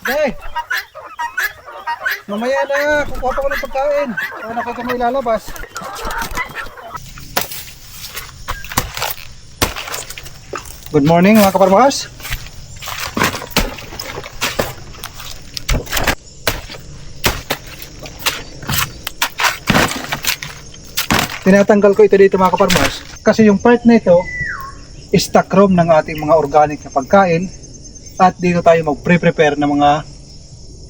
Day! Mamaya na, kukuha pa ko ng pagkain. Sana kayo kami ilalabas. Good morning mga kaparmas. Tinatanggal ko ito dito mga kaparmas kasi yung part na ito stock room ng ating mga organic na pagkain at dito tayo mag-prepare ng mga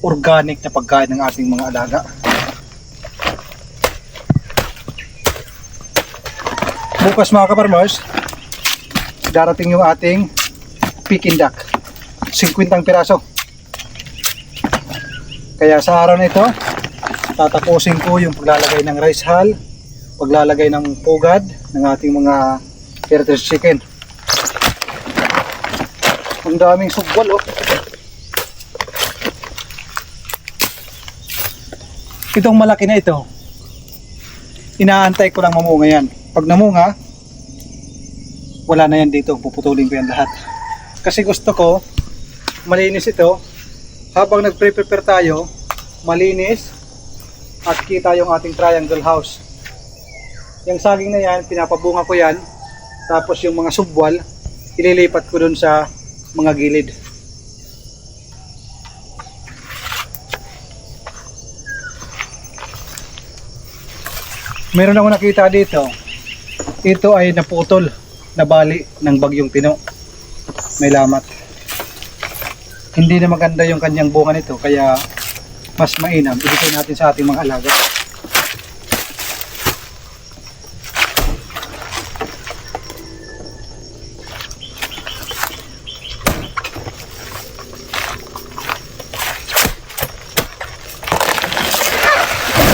organic na pagkain ng ating mga alaga. Bukas mga kaparmas darating yung ating Peking duck 50 piraso. Kaya sa araw na ito tatapusin ko yung paglalagay ng rice hull, paglalagay ng pugad ng ating mga heritage chicken. Ang daming sugbol oh. Itong malaki na ito inaantay ko lang mamunga yan. Pag namunga wala na yan dito, puputulin ko yan lahat kasi gusto ko malinis ito. Habang nagpre-prepare tayo malinis at kita yung ating triangle house. Yung saging na yan, pinapabunga ko yan. Tapos yung mga subwal, ililipat ko dun sa mga gilid. Meron akong nakita dito. Ito ay naputol, nabali ng bagyong Pino. May lamat. Hindi na maganda yung kanyang bunga nito, kaya mas mainam. Ibigay natin sa ating mga alaga.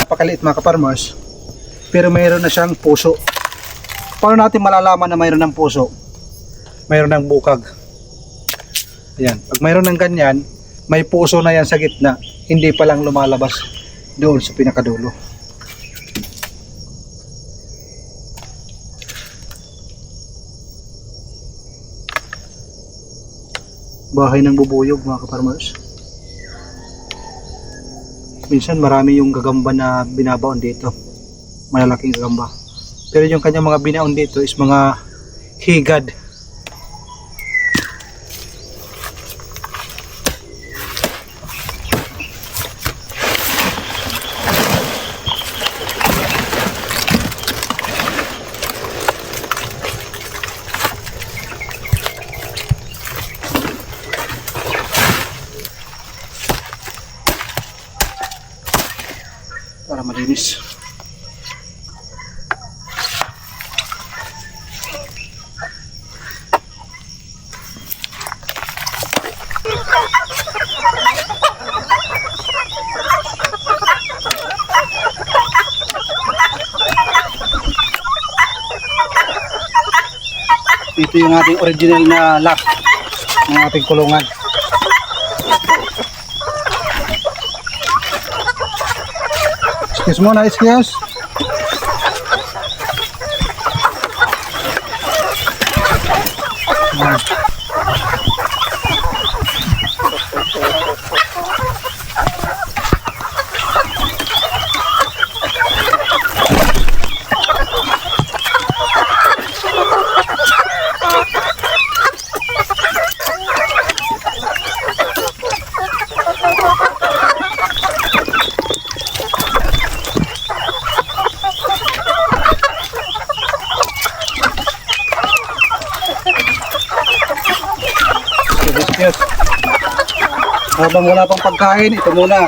Napakaliit mga kaparmers, pero mayroon na siyang puso. Paano natin malalaman na mayroon ng puso? Mayroon ng bukag. Ayan, pag mayroon ng ganyan, may puso na yan sa gitna, hindi pa lang lumalabas doon sa pinakadulo. Bahay ng bubuyog mga kaparmers. Minsan marami yung gagamba na binabaon dito, malalaking gagamba, pero yung kanyang mga binaon dito is mga higad. Para malinis. Ito yung ating original na lock ng ating kulungan. Excuse mo na, excuse. Yes. Habang wala pang pagkain, ito muna.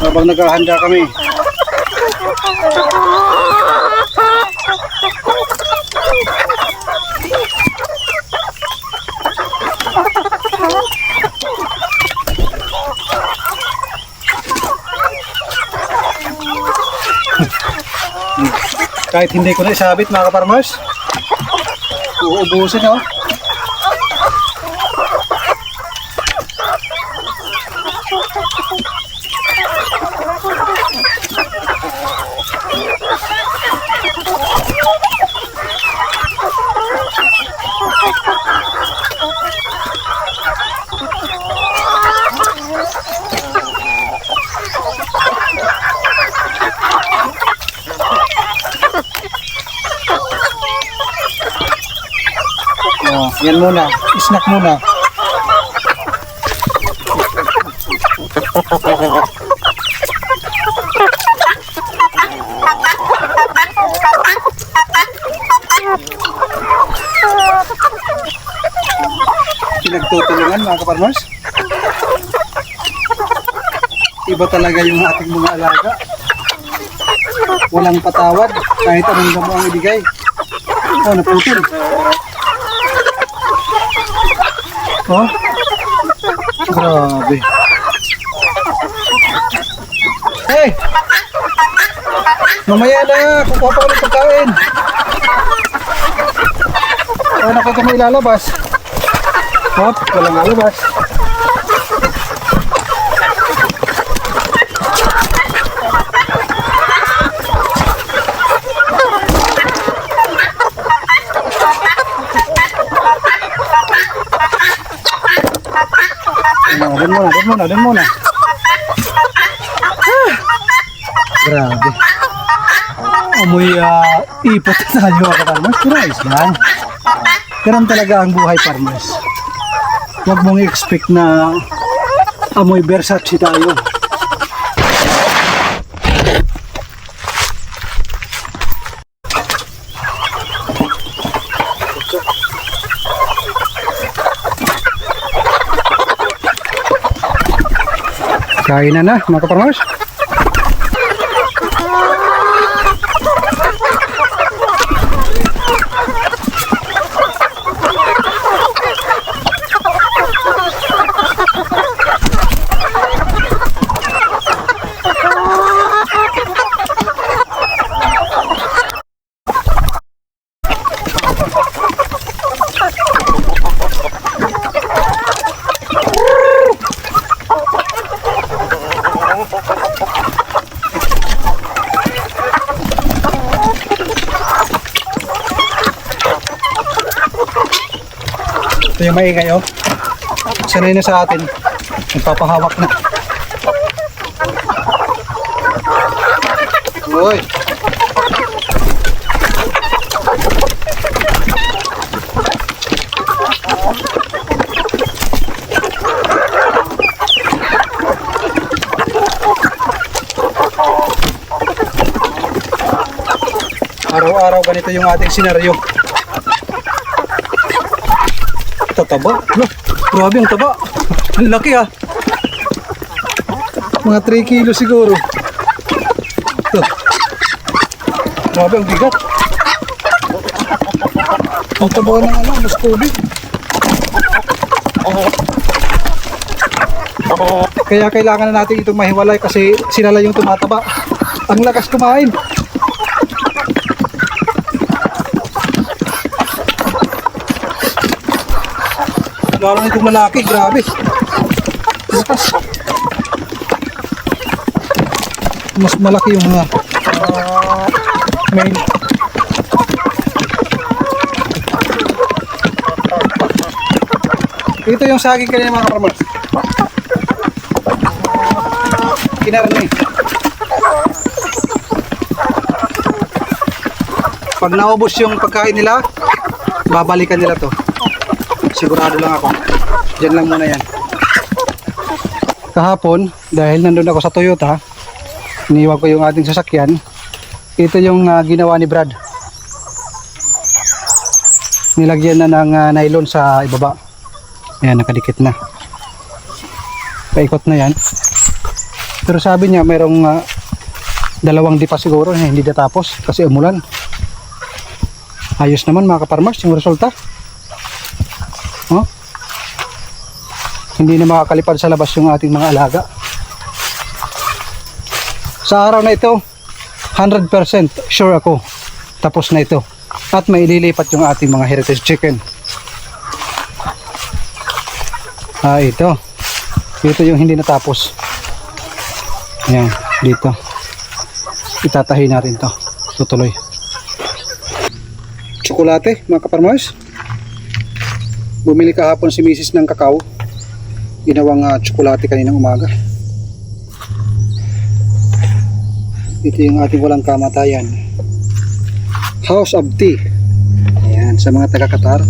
Habang naghahanda kami. Kahit hindi ko na isabit mga kaparmers, uubusin oh. Oh, yan muna. Snack muna. Pinagtutulungan mga kaparmers. Iba talaga yung ating mga alaga. Walang patawad kahit anong damo ang ibigay. Oh, naputol. Oh, grabe. Hey! Mamaya na, kukuha pa ko ng pagkain. Ano ka kung may ilalabas? Hop, walang lalabas. Doon muna. Grabe. Amoy ipot na tayo mga farmers. Pero ayos lang. Ganun talaga ang buhay farmers. Huwag mong expect na amoy Versace tayo. Kain na mga kaparmers. Ito yung maingay oh. Sanay na sa atin. Nagpapahawak na. Uy. Araw-araw ganito yung ating senaryo. Taba. Grabe ang taba. Ang laki ah. Mga 3 kilo siguro. Ito. Grabe ang bigat. Ang taba ng mas COVID. Kaya kailangan na natin itong mahiwalay kasi sila lang yung tumataba. Ang lakas kumain. Lalo na itong lalaki, grabe. Mas malaki yung mga male. Ito yung saging kanina mga kaparmers. Kinarni. Pag naubos yung pagkain nila, babalikan nila to. Sigurado lang ako. Diyan lang muna yan. Kahapon, dahil nandun ako sa Toyota, iniwan ko yung ating sasakyan. Ito yung ginawa ni Brad. Nilagyan na ng nylon sa ibaba. Ayan, nakadikit na. Paikot na yan. Pero sabi niya, mayroong 2 dipa siguro na hindi natapos kasi umulan. Ayos naman mga kaparmers yung resulta. Oh? Hindi na makakalipad sa labas yung ating mga alaga. Sa araw na ito 100% sure ako tapos na ito at may ililipat yung ating mga heritage chicken. Ito yung hindi natapos. Ayan, dito itatahi na rin to. Tutuloy tsokolate mga kaparmers. Bumili kahapon si Mrs. ng kakao. Ginawang tsokolate kaninang umaga. Ito yung ating walang kamatayan. House of Tea. Ayan, sa mga taga-Qatar.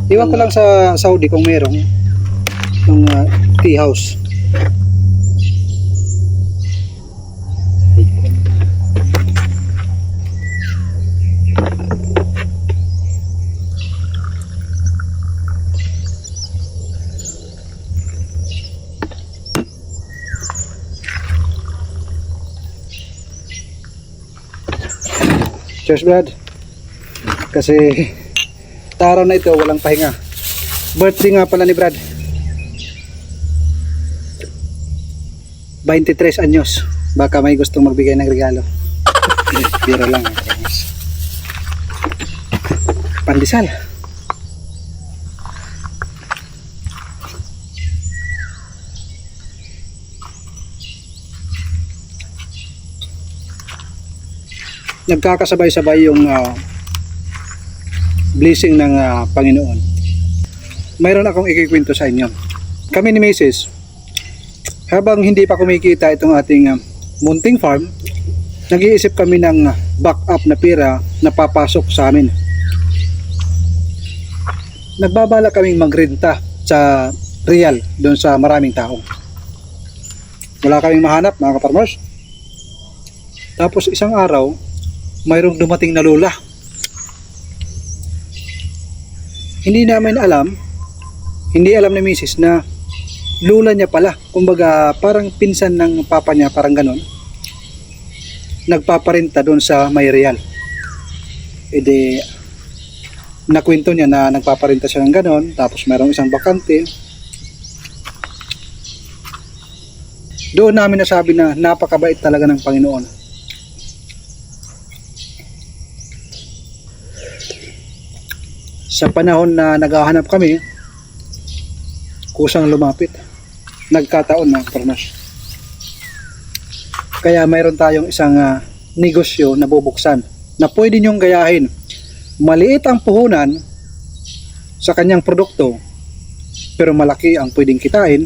Iwan ko lang sa Saudi kung merong yung tea house. Cheers, Brad. Kasi sa araw na ito walang pahinga. Birthday nga pala ni Brad. 23 anyos. Baka may gustong magbigay ng regalo. Biro lang. Pandesal. Nagkakasabay-sabay yung blessing ng Panginoon. Mayroon akong ikikwento sa inyo. Kami ni Mrs. habang hindi pa kumikita itong ating munting farm, nag-iisip kami ng backup na pera na papasok sa amin. Nagbabala kaming magrenta sa Real doon sa maraming tao. Wala kaming mahanap, mga kaparmers. Tapos isang araw, mayroong dumating na lola. Hindi alam ni Mrs. na lola niya pala. Kumbaga parang pinsan ng papa niya, parang ganon. Nagpaparenta doon sa may Real. E de, nakwento niya na nagpaparenta siya ng ganon. Tapos mayroong isang bakante. Doon namin nasabi na napakabait talaga ng Panginoon. Sa panahon na naghahanap kami, kusang lumapit. Nagkataon na, Parnas. Kaya mayroon tayong isang negosyo na bubuksan na pwede nyong gayahin. Maliit ang puhunan sa kanyang produkto, pero malaki ang pwedeng kitain,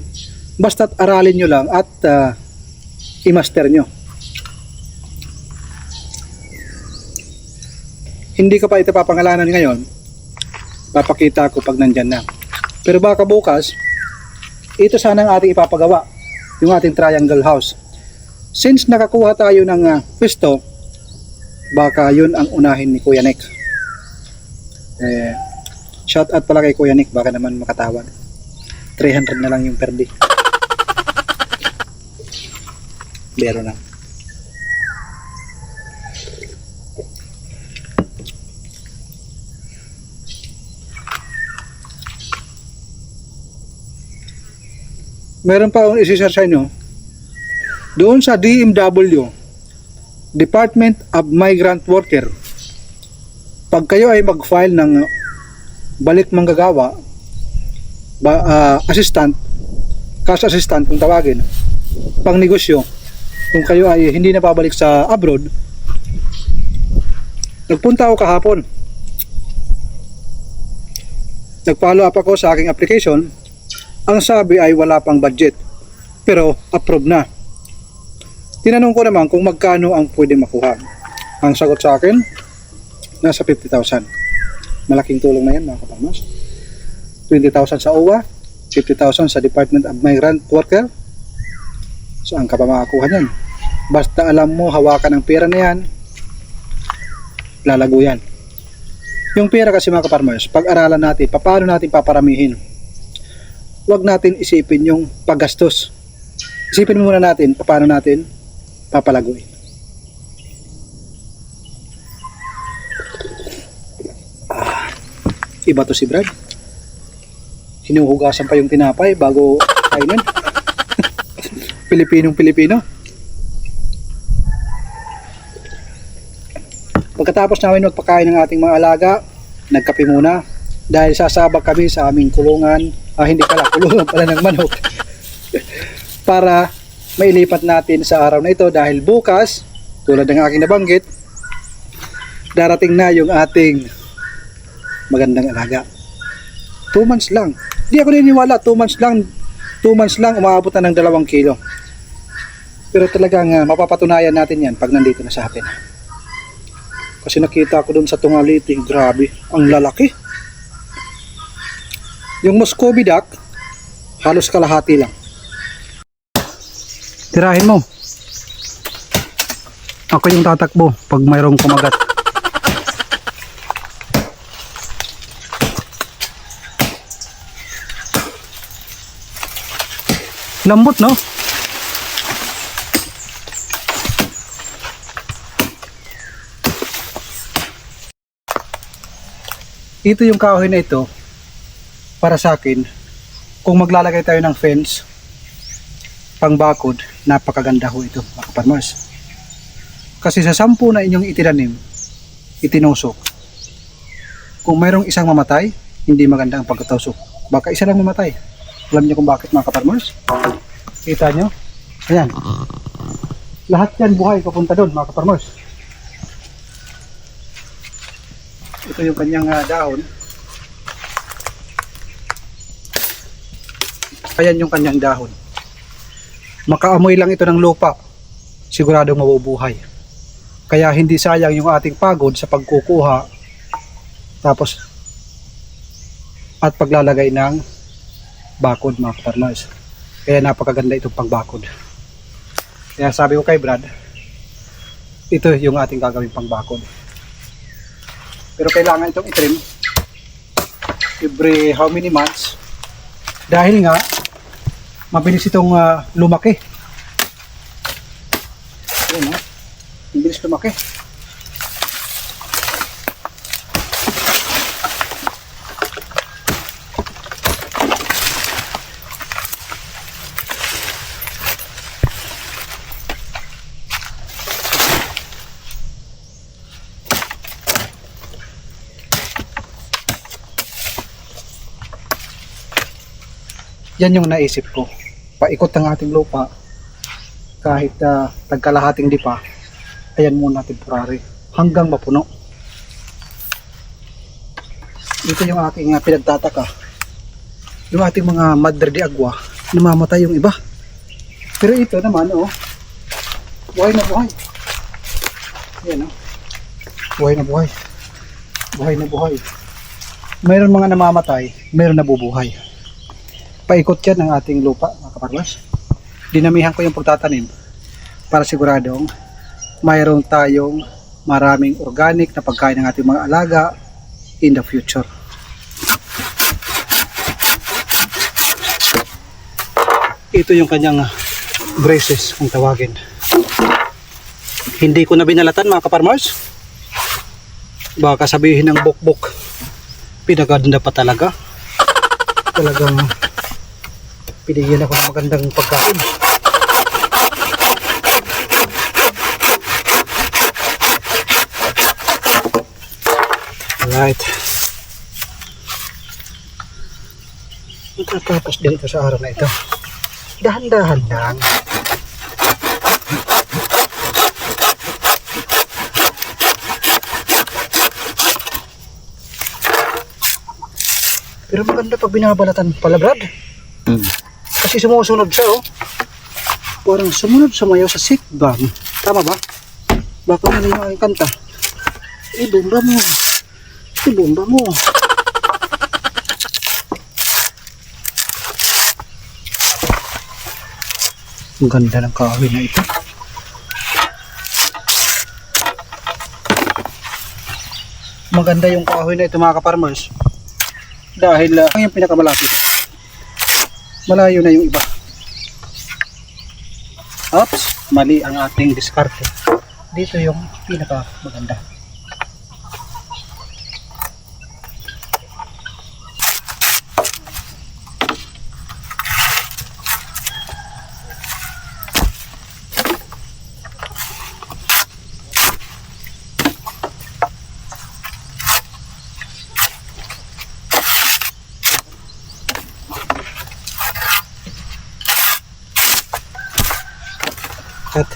basta't aralin nyo lang at i-master nyo. Hindi ko pa ito papangalanan ngayon. Papakita ko pag nandyan na. Pero baka bukas, ito sana ang ating ipapagawa, yung ating triangle house. Since nakakuha tayo ng pwesto, baka yun ang unahin ni Kuya Nick. Shout out pala kay Kuya Nick, baka naman makatawag. 300 na lang yung per day. Bero na. Meron pa akong isi-share sa inyo. Doon sa DMW, Department of Migrant Worker, pag kayo ay mag-file ng balik manggagawa, assistant, cash assistant kung tawagin, pang negosyo, kung kayo ay hindi na babalik sa abroad, nagpunta ako kahapon. Nag-follow up ako sa aking application. Ang sabi ay wala pang budget, pero approve na. Tinanong ko naman kung magkano ang pwede makuha. Ang sagot sa akin, nasa 50,000. Malaking tulong na yan, mga kaparmas. 20,000 sa OWA, 50,000 sa Department of Migrant Worker. Saan ka pa makakuha yan? Basta alam mo, hawakan ang pera na yan, lalago yan. Yung pera kasi, mga kaparmas, pag-aralan natin, paano natin paparamihin. Huwag natin isipin yung paggastos. Isipin muna natin paano natin papalaguin. Iba to si Brad. Hinuhugasan pa yung tinapay bago kainin. Pilipinong-Pilipino. Pagkatapos namin magpakain ng ating mga alaga, nagkape muna. Dahil sasabak kami sa aming kulungan, hindi pala, kulungan pala ng manok. Para mailipat natin sa araw na ito dahil bukas, tulad ng aking nabanggit, darating na yung ating magandang alaga. 2 months lang. Di ako naniniwala, 2 months lang. 2 months lang, umabot na ng 2 kilo. Pero talagang mapapatunayan natin yan pag nandito na sa atin. Kasi nakita ko doon sa Tungaliti, grabe, ang lalaki. Yung Muscovy duck, halos kalahati lang. Tirahin mo. Ako yung tatakbo pag mayroong kumagat. Lambot, no? Ito yung kahoy na ito para sa akin. Kung maglalagay tayo ng fence pang bakod, napakaganda ho ito mga kaparmers. Kasi sa 10 na inyong itinanim, itinusok, kung mayroong isang mamatay, hindi maganda ang pagkatusok. Baka isa lang mamatay. Alam niyo kung bakit mga kaparmers? Kita nyo? Ayan. Lahat yan buhay papunta doon mga kaparmers. Ito yung kanyang dahon. Ayan yung kanyang dahon. Makaamoy lang ito ng lupa, siguradong mabubuhay. Kaya hindi sayang yung ating pagod sa pagkukuha tapos at paglalagay ng bakod mga kaparmers. Kaya napakaganda itong pangbakod. Kaya sabi ko kay Brad, ito yung ating gagawing pangbakod. Pero kailangan itong itrim every how many months dahil nga mabilis itong lumaki. Ayan, no? Mabilis lumaki. Yan yung naisip ko. Paikot ang ating lupa kahit tagkalahating dipa. Ayan muna temporary hanggang mapuno. Ito yung aking pinagtataka. Yung ating mga madre de agua, namamatay yung iba. Pero ito naman, oh, buhay na buhay. Ayan, oh. Buhay na buhay. Buhay na buhay. Mayroon mga namamatay, mayroon nabubuhay. Paikot yan ng ating lupa mga kaparmas. Dinamihan ko yung pagtatanim para siguradong mayroon tayong maraming organic na pagkain ng ating mga alaga in the future. Ito yung kanyang braces kung tawagin. Hindi ko na binalatan mga kaparmers. Baka sabihin ng bukbok, pinaganda pa talaga. Talagang pinigyan ako ng magandang pagkain. Alright. Matatapos din ito sa araw na ito. Dahan-dahan lang. Pero maganda pag binabalatan pala, Brad. Kasi sumusunod siya, oh. Parang sumunod sumayaw sa sikbang. Tama ba? Baka mali yung aking kanta. Ibomba mo. Ibomba mo. Ang ganda ng kahoy na ito. Maganda yung kahoy na ito mga kaparmers. Dahil ang yung pinakamalapit. Malayo na yung iba. Oops, mali ang ating diskarte. Dito yung pinaka maganda. At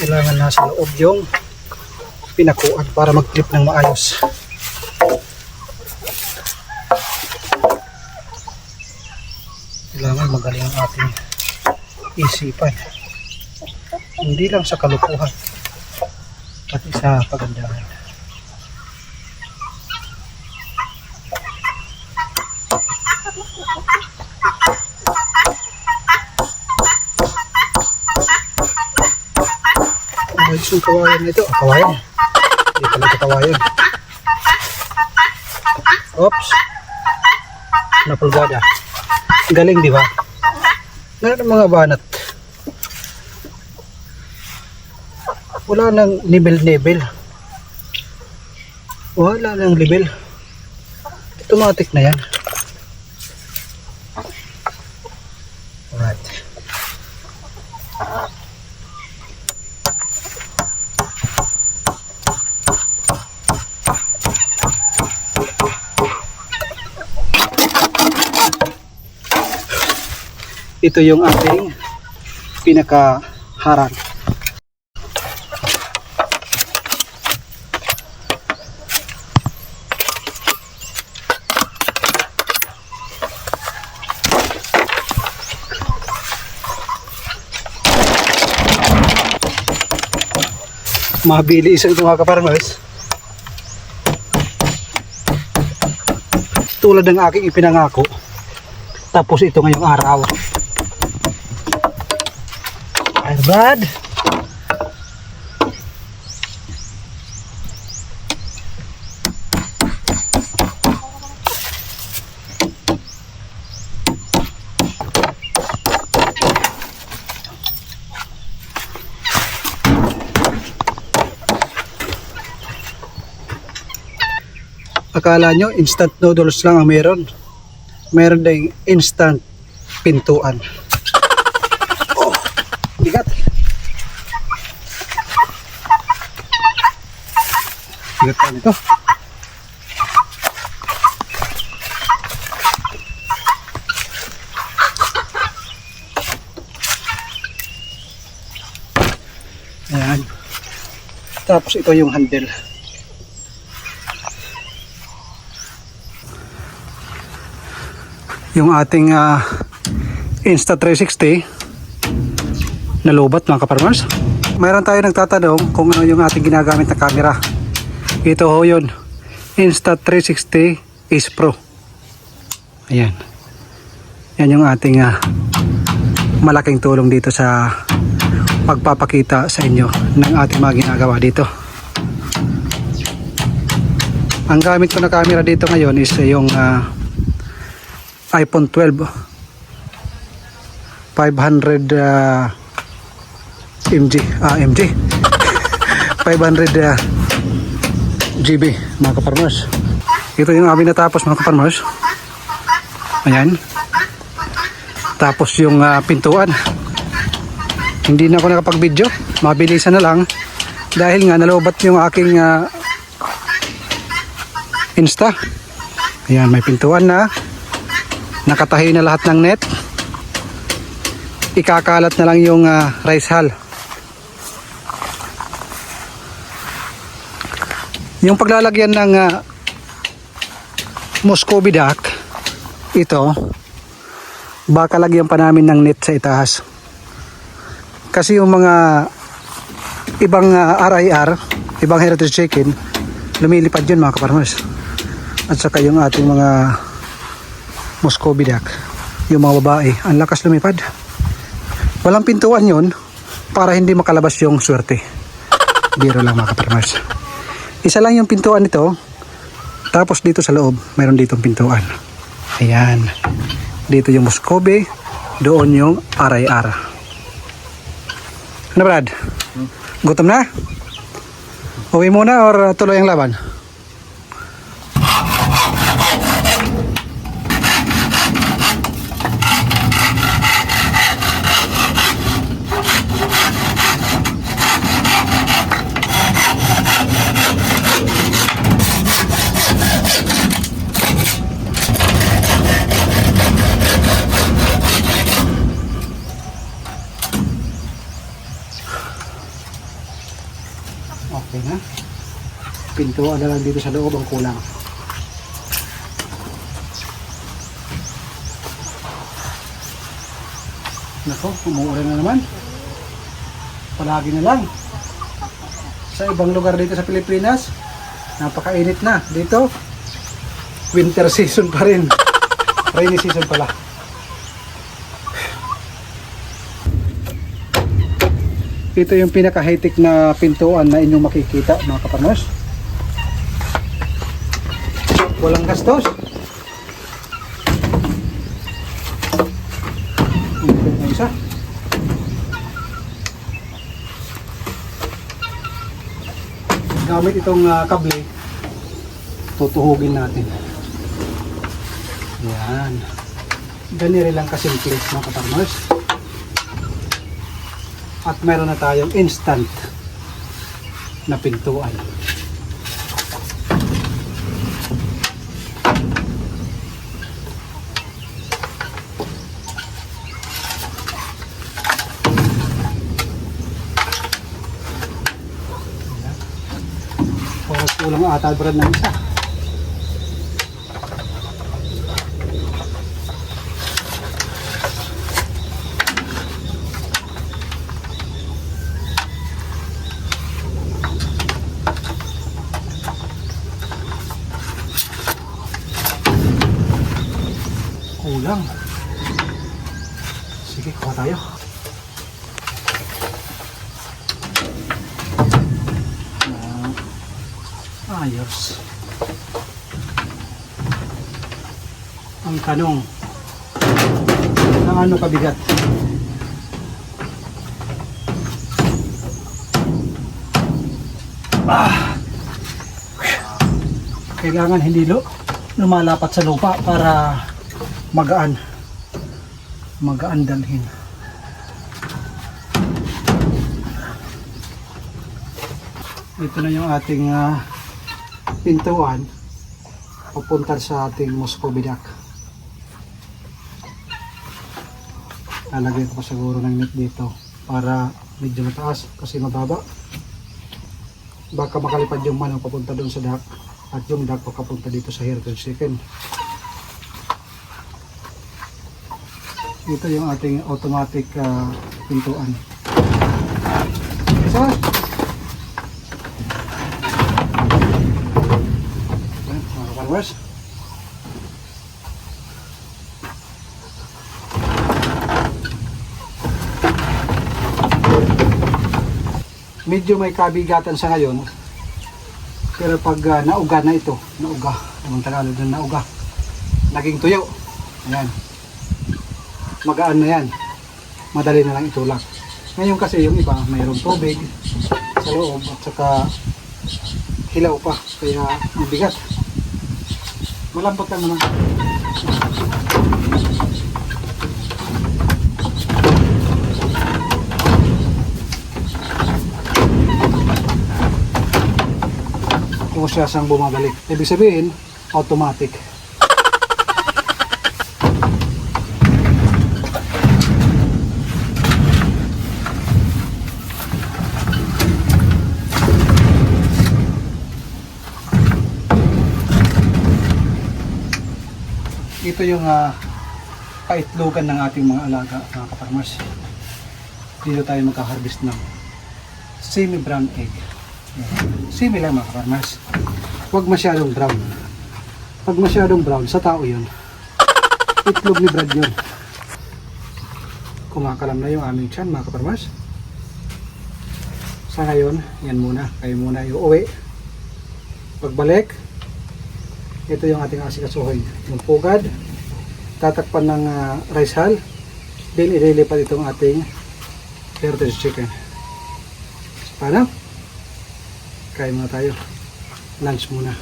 kailangan nasa loob yung pinakuan para mag-clip ng maayos. Kailangan magaling ang ating isipan, hindi lang sa kalukuhan pati sa kagandahan. yung kawayan na ito. Kawayan. Hindi pala ito kawayan. Oops. Napulgada. Galing, di ba? Meron ng mga banat. Wala nang level. Wala nang level. Automatic na yan. Alright. Ito yung ating pinakaharang. Mabilis ito mga kaparmers. Tulad ng aking ipinangako. Tapos ito ngayong araw. Airbad. Akala nyo instant noodles lang ang meron. Meron ding instant pintuan. Oh, bigat. Bigat pa nito. Ayan. Tapos ito yung handle. Yung ating Insta360 na lobat mga kaparmers. Mayroon tayo nagtatanong kung ano yung ating ginagamit na camera. Ito ho yun, Insta360 Ace Pro. Ayan. Yan yung ating malaking tulong dito sa pagpapakita sa inyo ng ating mga ginagawa dito. Ang gamit ko na camera dito ngayon is yung iPhone 12 500 mg 500 GB mga kaparmers. Ito yung aming natapos mga kaparmers. Ayan. Tapos yung pintuan. Hindi na ako nakapag video, mabilisan na lang dahil nga nalobat yung aking Insta. Ayan, may pintuan na. Nakatahi na lahat ng net. Ikakalat na lang yung rice hull. Yung paglalagyan ng Muscovy duct, ito baka lagyan pa namin ng net sa itaas. Kasi yung mga ibang RIR, ibang heritage chicken, lumilipad yun mga kaparmers. At saka yung ating mga Muscovy duck, yung mga babae, ang lakas lumipad. Walang pintuan yun para hindi makalabas yung swerte. Biro lang mga kaparmers. Isa lang yung pintuan nito. Tapos dito sa loob mayroon ditong pintuan. Ayan. Dito yung Muscovy, doon yung RIR. Ano Brad? Gutom na? Uwi muna or tuloy ang laban? Okay na. Pintuan na lang dito sa loob ang kulang. Nako, umuulan na naman. Palagi na lang. Sa ibang lugar dito sa Pilipinas, napakainit na. Dito, winter season pa rin. Rainy season pala. Ito yung pinaka-high-tech na pintuan na inyong makikita mga kaparmers. Walang gastos. Ito isa. Gamit itong kable, tutuhugin natin. Yan. Ganyan lang kasimple mga kaparmers. At meron na tayong instant na pintuan. Oras kulang ata brand ng isa. Kulang. Sige, kuha tayo. Ayos. Ang tanong, ano kabigat? Kailangan hindi lumalapat sa lupa para magaan dalhin. Ito na yung ating pintuan papunta sa ating Muscovy duct. Lalagay ko pa siguro ng net dito para medyo mataas kasi mababa. Baka makalipad yung manok papunta doon sa duct at yung duct papunta dito sa heritage chicken. Ito yung ating automatic pintuan. So, mga farmers, medyo may kabigatan sa ngayon, pero pag nauga na ito, ang Tagalog na nauga, naging tuyo, ayan, magaan na yan, madali na lang itulak. Ngayon kasi yung iba mayroong tubig sa loob at saka hilaw pa, kaya mabigat. Malambot lang naman. Kung siya sang bumabalik, ibig sabihin automatic. Ito yung paitlogan ng ating mga alaga, mga kaparmers. Dito tayo magka-harvest ng semi-brown egg. Semi lang mga kaparmers. Huwag masyadong brown. Pag masyadong brown, sa tao yun. Itlog ni Brad yun. Kumakalam na yung aming tiyan mga kaparmers. Sa ngayon, yan muna. Kayo muna iuwi. Pagbalik, ito yung ating asikasuhin. Yung pugad, tatakpan ng rice hull, then ililipat itong ating heritage chicken. So, paano? Kain muna tayo. Lunch muna.